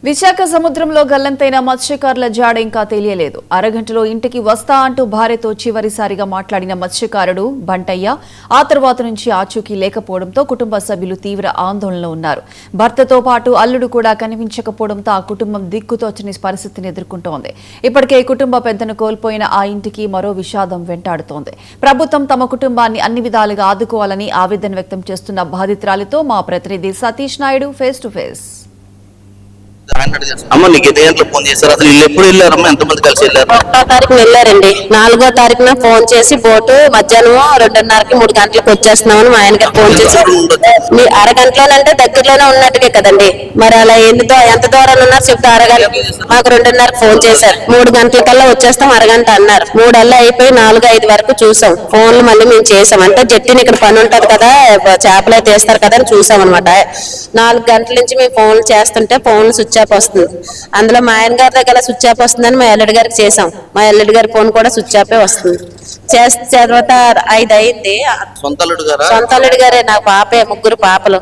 విశాఖ సముద్రంలో గల్లంతైన మత్స్యకారుల జాడ ఇంకా తెలియలేదు. అరగంటలో ఇంటికి వస్తా అంటూ భార్యతో చివరిసారిగా మాట్లాడిన మత్స్యకారుడు బంటయ్య ఆ తర్వాత నుంచి ఆచూకీ లేకపోవడంతో కుటుంబ సభ్యులు తీవ్ర ఆందోళనలో ఉన్నారు. భర్తతో పాటు అల్లుడు కూడా కనిపించకపోవడంతో ఆ కుటుంబం దిక్కుతోచని పరిస్థితిని ఎదుర్కొంటోంది. ఇప్పటికే కుటుంబ పెద్దను కోల్పోయిన ఆ ఇంటికి మరో విషాదం వెంటాడుతోంది. ప్రభుత్వం తమ కుటుంబాన్ని అన్ని విధాలుగా ఆదుకోవాలని ఆవేదన వ్యక్తం చేస్తున్న బాధితురాలితో మా ప్రతినిధి Satish Naidu face to face. అమ్మ నీకు ఎన్ని గంటలకు ఫోన్ చేశారు? అసలు వీళ్ళు ఎప్పుడు వెళ్ళారమ్మా? ఎంతమంది కలిసి వెళ్ళారు? 1వ తారీఖున వెళ్ళారండి. 4వ తారీఖున ఫోన్ చేసి బోటు మధ్యాహ్నం 2:30కి 3 గంటలకు వచ్చేస్తున్నామని మా ఆయన గారు ఫోన్ చేసి, మీ అరగంటలోనంటే దగ్గరలోనే ఉన్నట్టుగా కదండి, మరి అలా ఎంత దూరాలు ఉన్నారు చెప్తే అరగంట. మాకు 2:30కి ఫోన్ చేశారు. 3 గంటలకల్లా వచ్చేస్తాం అరగంట అన్నారు. 3 అల్లా అయిపోయి 4-5 వరకు చూసాం. ఫోన్లు మళ్ళీ మేము చేసాం. అంటే జట్టిని ఇక్కడ పని ఉంటది కదా, చేపలే తీస్తారు కదా అని చూసాం అనమాట. 4 గంటల నుంచి మేము ఫోన్లు చేస్తుంటే ఫోన్లు స్విచ్ ఆఫ్ వస్తుంది. అందులో మా ఆయన గారి దగ్గర స్విచ్ ఆఫ్ వస్తుందని మా ఎల్లుడి గారికి చేసాం. మా ఎల్లుడి గారి ఫోన్ కూడా స్విచ్ ఆఫ్ వస్తుంది. చేస్తే తర్వాత 5 అయింది. సొంత అల్లుడు గారే, నాకు పాపే, 3 పాపలు.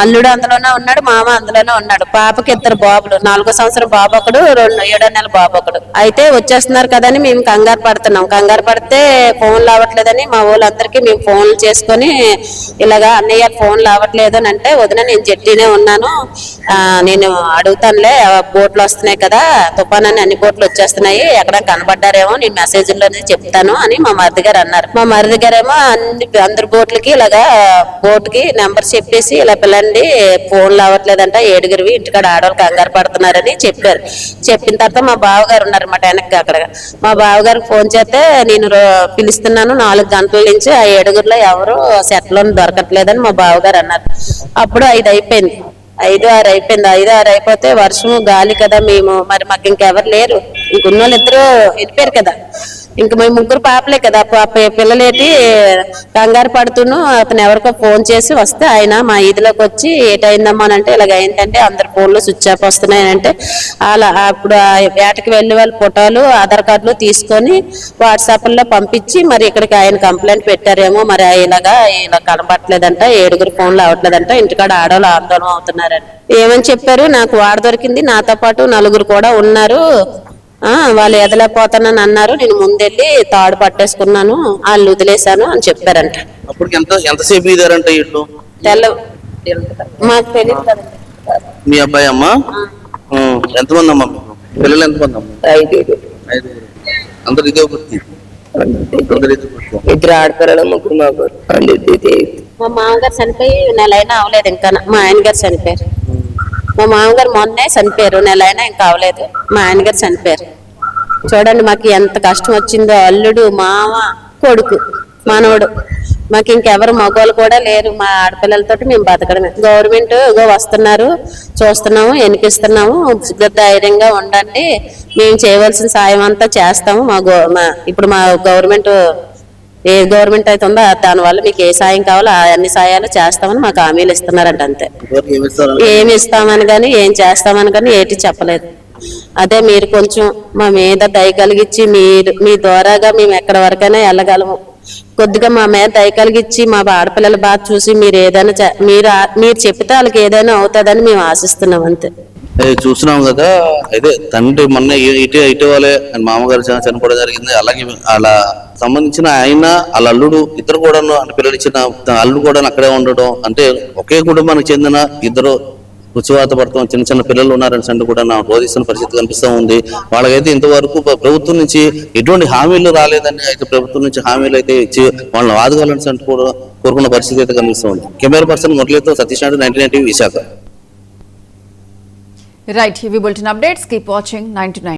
అల్లుడు అందులోనే ఉన్నాడు, మామ అందులోనే ఉన్నాడు. పాపకి 2 బాబులు, 4వ సంవత్సరం బాబు ఒకడు, 7వ నెల బాబు ఒకడు. అయితే వచ్చేస్తున్నారు కదని మేము కంగారు పడుతున్నాం. కంగారు పడితే ఫోన్లు అవ్వట్లేదని మా వాళ్ళందరికీ మేము ఫోన్లు చేసుకొని ఇలాగా అన్నయ్య ఫోన్లు అవ్వట్లేదు అని అంటే, వదిన నేను జట్టినే ఉన్నాను, నేను అడుగుతానులే, బోట్లు వస్తున్నాయి కదా, తుఫాన్ అని అన్ని బోట్లు వచ్చేస్తున్నాయి, ఎక్కడ కనబడ్డారేమో నేను మెసేజ్లోనే చెప్తాను అని మా మరిది గారు అన్నారు. మా మరిది గారేమో అందరి బోట్లకి ఇలాగా బోట్కి నెంబర్ చెప్పేసి ఇలా పిల్లండి ఫోన్లు అవ్వట్లేదంట, 7గురివి ఇంటికాడ ఆడవాళ్ళు కంగారు పడుతున్నారని చెప్పారు. చెప్పిన తర్వాత మా బావగారు ఉన్నారన్నమాట వెనక్కి. అక్కడ మా బావగారికి ఫోన్ చేస్తే నేను పిలుస్తున్నాను 4 గంటల నుంచి, ఆ 7గురిలో ఎవరు సెట్లో దొరకట్లేదని మా బావగారు అన్నారు. అప్పుడు 5 అయిపోయింది, 5-6 అయిపోయింది. 5-6 అయిపోతే వర్షం గాలి కదా, మేము మరి మాకు ఇంకెవరు లేరు, ఇంకొన్న వాళ్ళు 2 వెళ్ళిపోయారు కదా, ఇంక మేము 3 పాపలే కదా. పిల్లలేటి కంగారు పడుతున్నా అతను ఎవరికో ఫోన్ చేసి వస్తే ఆయన మా ఈదిలోకి వచ్చి ఏటైందమ్మా అని అంటే, ఇలాగ ఏంటంటే అందరి ఫోన్లు స్విచ్ ఆఫ్ వస్తున్నాయంటే, అలా అప్పుడు వేటకి వెళ్ళి వాళ్ళ ఫోటోలు ఆధార్ కార్డులు తీసుకొని వాట్సాప్లో పంపించి మరి ఇక్కడికి ఆయన కంప్లైంట్ పెట్టారేమో, మరి ఇలా కనబడట్లేదంట, 7గురి ఫోన్లు అవ్వట్లేదంట, ఇంటికాడ ఆడవాళ్ళు ఆందోళన అవుతున్నారని ఏమని చెప్పారు. నాకు వాడ దొరికింది, నాతో పాటు 4 కూడా ఉన్నారు, వాళ్ళు ఎదలేకపోతానని అన్నారు, నేను ముందెళ్ళి తాడు పట్టేసుకున్నాను, వాళ్ళు వదిలేశాను అని చెప్పారంట. ఎంతసేపు ఇదారంట ఇట్లు? మాకు తెలియదు కదండి. మీ అబ్బాయి అమ్మా ఎంతమంది అమ్మా? పిల్లలు ఎంతమంది అమ్మా? 5. అందరు ఇదే వృత్తి? 2 ఆడపిల్లలు, 3 మగవాళ్ళు. మా మామగారు చనిపోయి 1 నెల అయినా అవలేదు ఇంకా. మా ఆయన గారు చనిపోయారు. మా మామగారు మొన్నే చనిపోయారు, 1 నెల అయినా ఇంకా అవలేదు. మా ఆయన గారు చనిపోయారు. చూడండి మాకు ఎంత కష్టం వచ్చిందో. అల్లుడు, మామ, కొడుకు, మనవడు, మాకు ఇంకెవరు మగవాళ్ళు కూడా లేరు. మా ఆడపిల్లలతో మేము బతకడమే. గవర్నమెంట్ వస్తున్నారు, చూస్తున్నాము, ఎన్నికిస్తున్నాము, ధైర్యంగా ఉండండి, మేము చేయవలసిన సాయం అంతా చేస్తాము. ఇప్పుడు మా గవర్నమెంట్ ఏ గవర్నమెంట్ అయితే ఉందో దానివల్ల మీకు ఏ సాయం కావాలో అన్ని సాయాలు చేస్తామని మాకు హామీలు ఇస్తున్నారంట. అంతే, ఏమి ఇస్తామని కానీ ఏం చేస్తామని కానీ ఏటి చెప్పలేదు. అదే మీరు కొంచెం మా మీద దయ కలిగించి మీ ద్వారాగా మేము ఎక్కడి వరకైనా వెళ్ళగలము, కొద్దిగా మా మీద దయ కలిగించి మా ఆడపిల్లల బాధ చూసి మీరు ఏదైనా మీరు చెప్పితే వాళ్ళకి ఏదైనా అవుతుందని మేము ఆశిస్తున్నాం. అంతే. చూస్తున్నాం కదా, అయితే తండ్రి మొన్న ఇటీవలే మామగారు చనిపోవడం జరిగింది. అలాగే అలా సంబంధించిన ఆయన వాళ్ళ అల్లుడు, ఇద్దరు కూడా పిల్లలు ఇచ్చిన అల్లుడు కూడా అక్కడే ఉండడం, అంటే ఒకే కుటుంబానికి చెందిన 2 ఉచివాత పడతాం చిన్న చిన్న పిల్లలు ఉన్నారని సండి కూడా రోధిస్తున్న పరిస్థితి కనిపిస్తూ ఉంది. వాళ్ళకైతే ఇంతవరకు ప్రభుత్వం నుంచి ఎటువంటి హామీలు రాలేదని, అయితే ప్రభుత్వం నుంచి హామీలు అయితే ఇచ్చి వాళ్ళని ఆదుకోవాలని సండి కూడా కోరుకున్న పరిస్థితి అయితే కనిపిస్తూ ఉంది. కెమెరా పర్సన్ మురళితో సతీష్ నాయుడు, 99 టీవీ, విశాఖ. రైట్, ఇవి బులెటిన్ అప్డేట్స్. Keep watching 99.